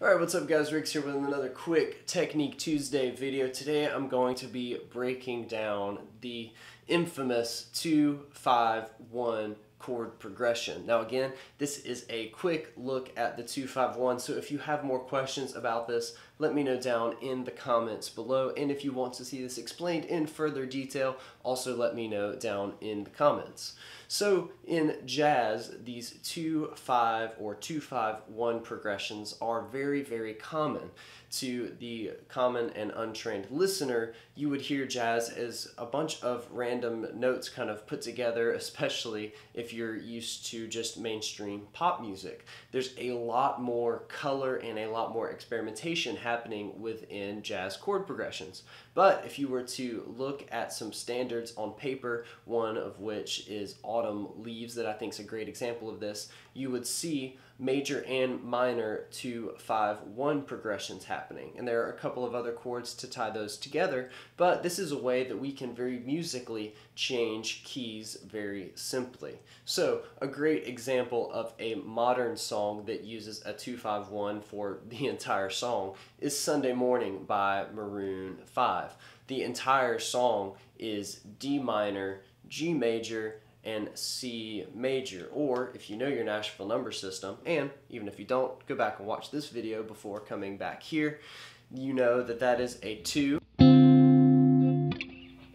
Alright, what's up guys? Rick's here with another quick Technique Tuesday video. Today I'm going to be breaking down the infamous 2-5-1 chord progression. Now again, this is a quick look at the 2-5-1, so if you have more questions about this, let me know down in the comments below, and if you want to see this explained in further detail, also let me know down in the comments. So in jazz, these 2-5 or 2-5-1 progressions are very common. To the common and untrained listener, you would hear jazz as a bunch of random notes kind of put together, especially if you're used to just mainstream pop music. There's a lot more color and a lot more experimentation happening within jazz chord progressions. But if you were to look at some standards on paper, one of which is Autumn Leaves that I think is a great example of this, you would see major and minor 2-5-1 progressions happening. And there are a couple of other chords to tie those together, but this is a way that we can very musically change keys very simply. So a great example of a modern song that uses a 2-5-1 for the entire song is Sunday Morning by Maroon 5. The entire song is D minor, G major, and C major, or if you know your Nashville number system, and even if you don't, go back and watch this video before coming back here, you know that that is a 2,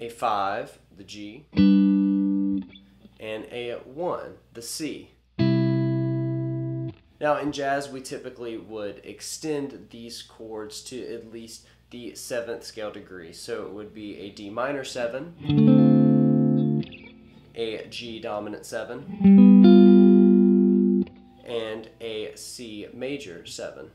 a 5, the G, and a 1, the C. Now in jazz, we typically would extend these chords to at least the 7th scale degree, so it would be a D minor 7, a G dominant 7, and a C major 7.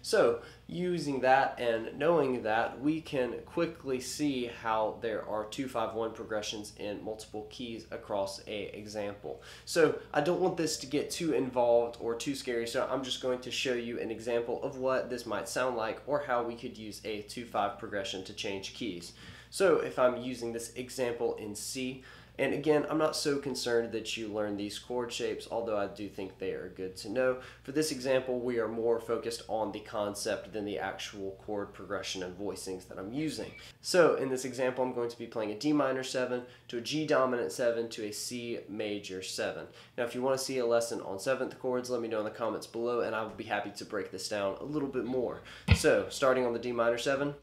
So using that and knowing that, we can quickly see how there are 2-5-1 progressions in multiple keys across a example. So I don't want this to get too involved or too scary, so I'm just going to show you an example of what this might sound like or how we could use a 2-5 progression to change keys. So if I'm using this example in C, and again, I'm not so concerned that you learn these chord shapes, although I do think they are good to know. For this example, we are more focused on the concept than the actual chord progression and voicings that I'm using. So in this example, I'm going to be playing a D minor 7 to a G dominant 7 to a C major 7. Now, if you want to see a lesson on 7th chords, let me know in the comments below, and I will be happy to break this down a little bit more. So starting on the D minor 7.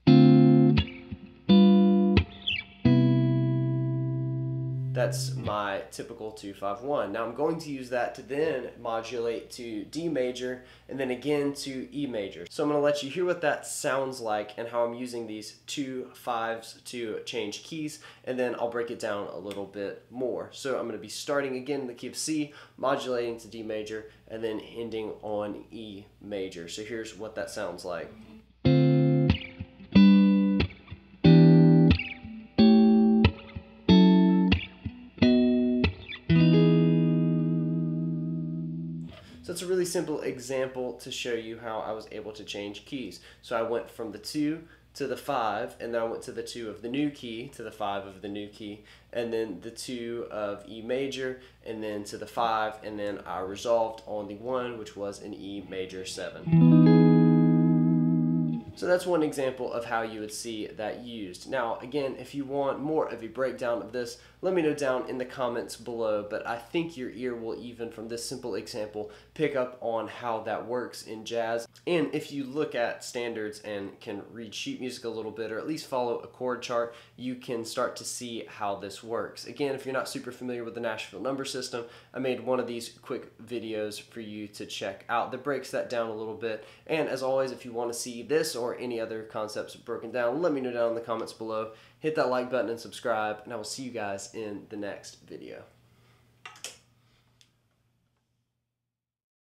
That's my typical 2-5-1. Now I'm going to use that to then modulate to D major and then again to E major. So I'm going to let you hear what that sounds like and how I'm using these 2-5s to change keys, and then I'll break it down a little bit more. So I'm going to be starting again in the key of C, modulating to D major, and then ending on E major. So here's what that sounds like. So it's a really simple example to show you how I was able to change keys. So I went from the 2 to the 5, and then I went to the 2 of the new key to the 5 of the new key, and then the 2 of E major, and then to the 5, and then I resolved on the 1, which was an E major 7. So that's one example of how you would see that used. Now, again, if you want more of a breakdown of this, let me know down in the comments below, but I think your ear will, even from this simple example, pick up on how that works in jazz. And if you look at standards and can read sheet music a little bit, or at least follow a chord chart, you can start to see how this works. Again, if you're not super familiar with the Nashville number system, I made one of these quick videos for you to check out that breaks that down a little bit. And as always, if you want to see this or any other concepts broken down, let me know down in the comments below. Hit that like button and subscribe, and I will see you guys in the next video.